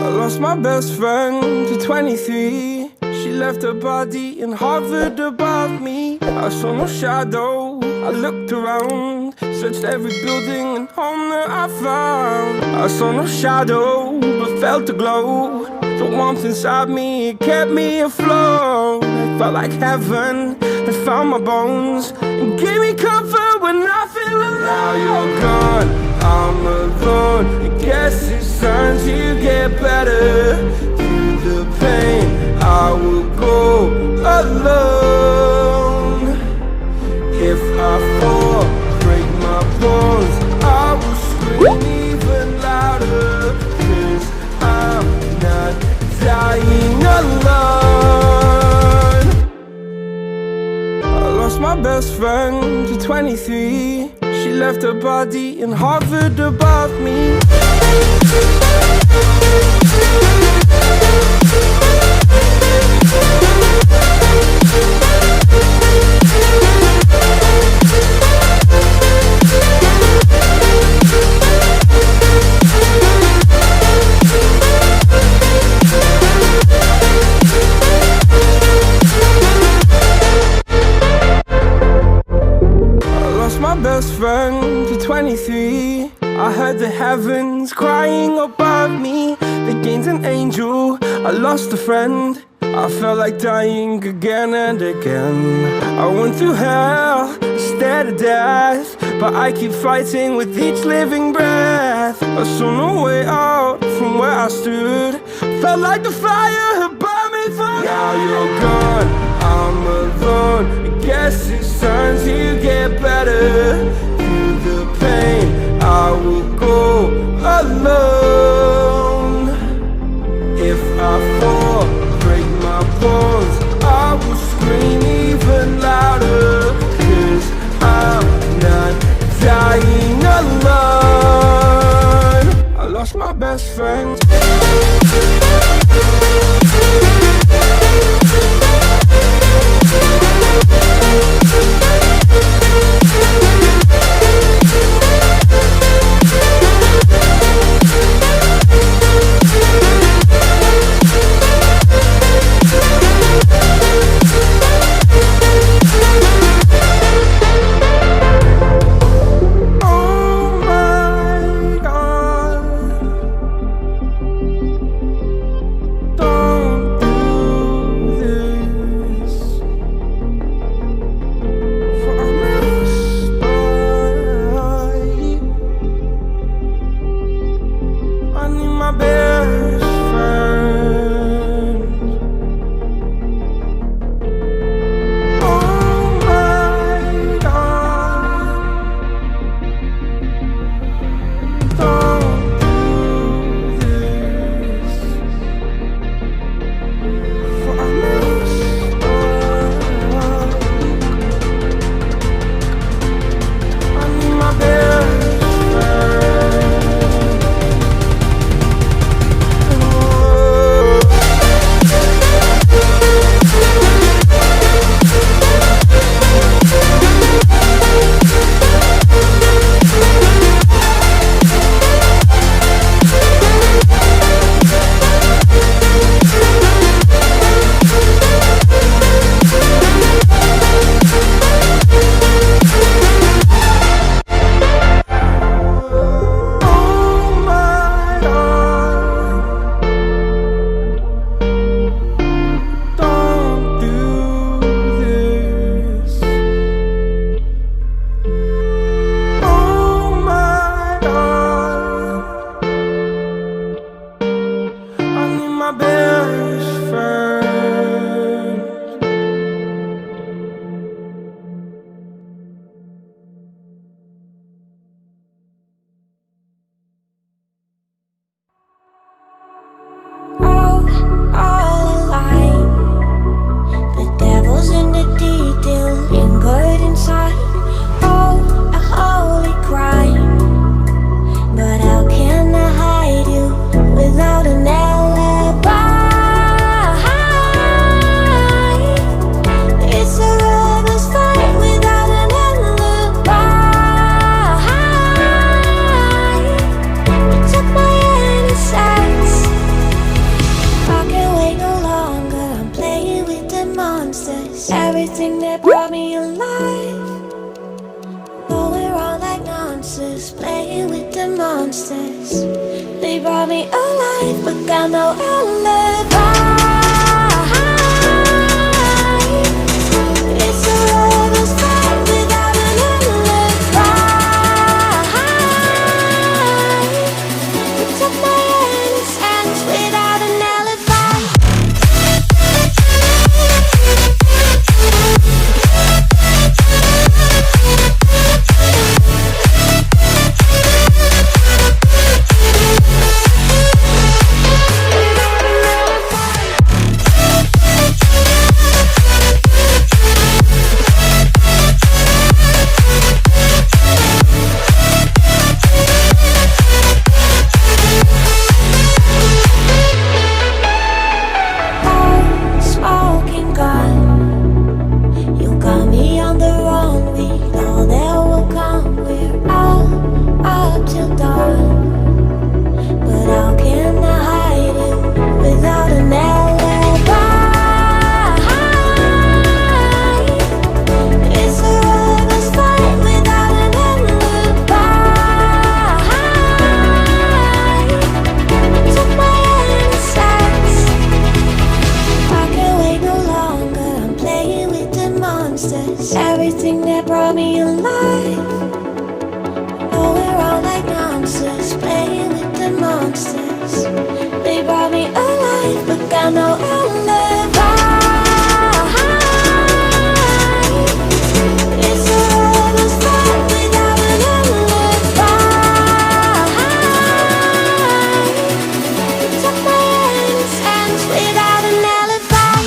lost my best friend to 23. She left her body and hovered above me. I saw no shadow, I looked around, searched every building and home that I found. I saw no shadow, but felt the glow. The warmth inside me, it kept me afloat. It felt like heaven had found my bones and gave me comfort when I feel alone. Now you're gone, I'm alone. I guess it's time to get better. Through the pain, I will go alone. If I fall, break my bones, I will scream even louder. 'Cause I'm not dying alone. I lost my best friend to 23. She left her body and hovered above me. My best friend to 23. I heard the heavens crying above me. They gained an angel, I lost a friend. I felt like dying again and again. I went through hell, stared at death, but I keep fighting with each living breath. I saw no way out from where I stood. Felt like the fire had burned me through. Now you're gone, I'm alone. I guess it's time to get better. Through the pain, I will go alone. If I fall, break my bones, I will scream even louder. 'Cause I'm not dying alone. I lost my best friend. brought me alive, but got no alibi. It's a lover's fight without an alibi. Took my innocence without an alibi. Smoking gun, you got me on the wrong lead. All that will come, we're up till dawn. But how can I hide it without an alibi? It's a lover's fight without an alibi. Took my innocence. I can't wait no longer, I'm playing with the monsters. Everything that brought me alive. Oh, we're all like monsters, playing with the monsters. They brought me alive, but got no alibi. It's a lover's fight without an alibi. Took my innocence without an alibi.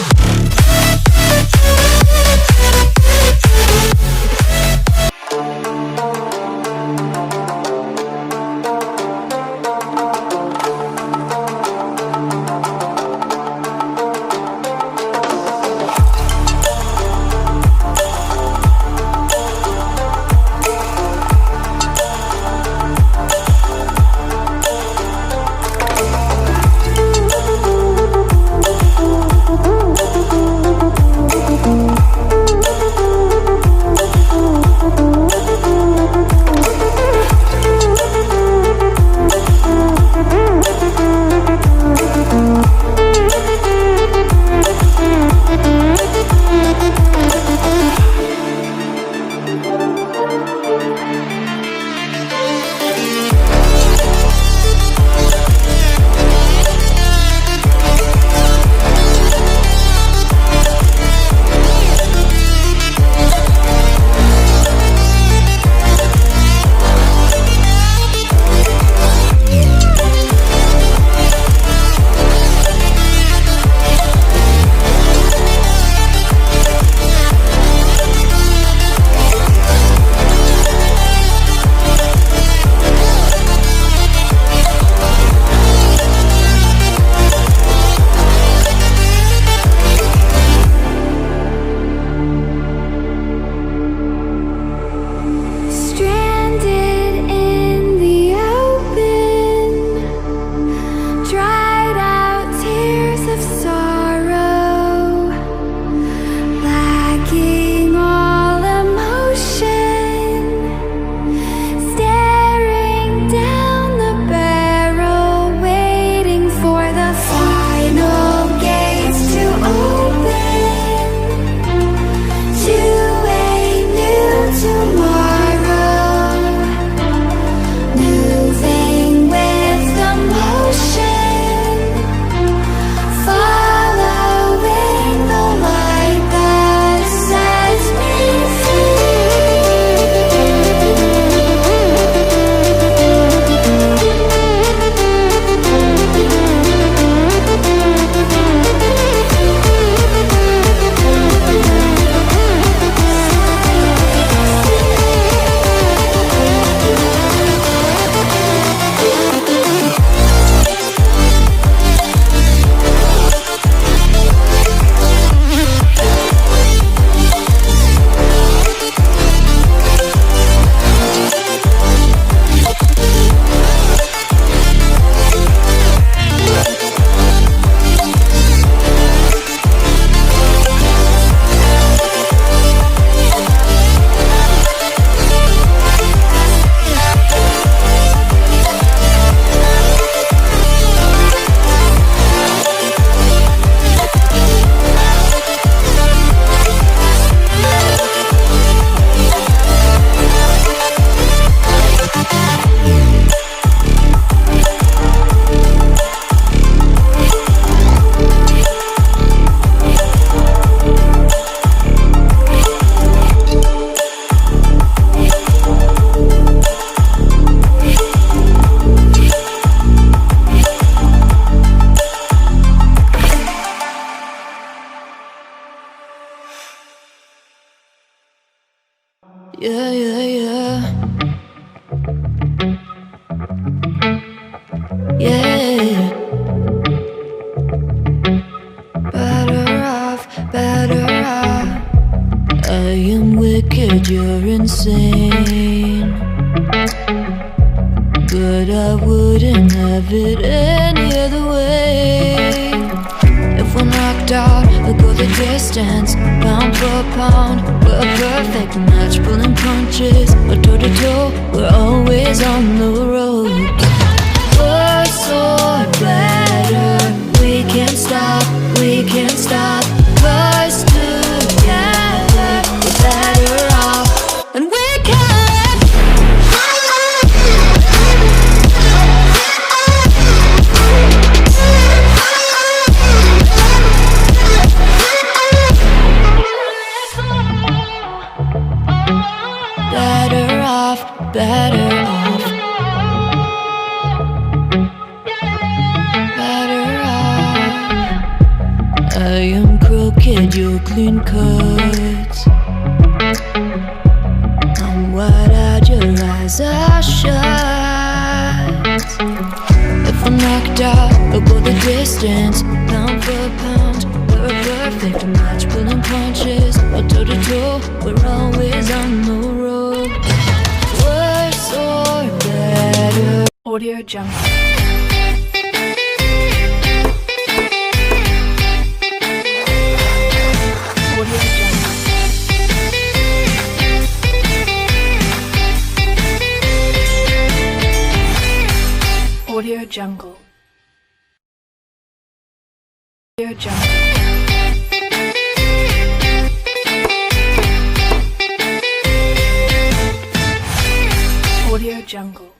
couldn't have it any other way. If we're knocked out, we'll go the distance, pound for pound. We're a perfect match, pulling punches. We're toe to toe, we're always on the road. Worse or better, we can't stop, we can't stop. 'Cause together we're better off, and we can. Better off, better off. Better off. I am crooked, you're clean cut. I'm wide-eyed, your eyes are shut. If we're knocked out, we'll go the distance, pound for pound. We're a perfect match, pulling punches. We're toe to toe, we're always on the road. Worse or better. Audio Jungle. Audio Jungle. Audio Jungle. Audio Jungle. Audio Jungle.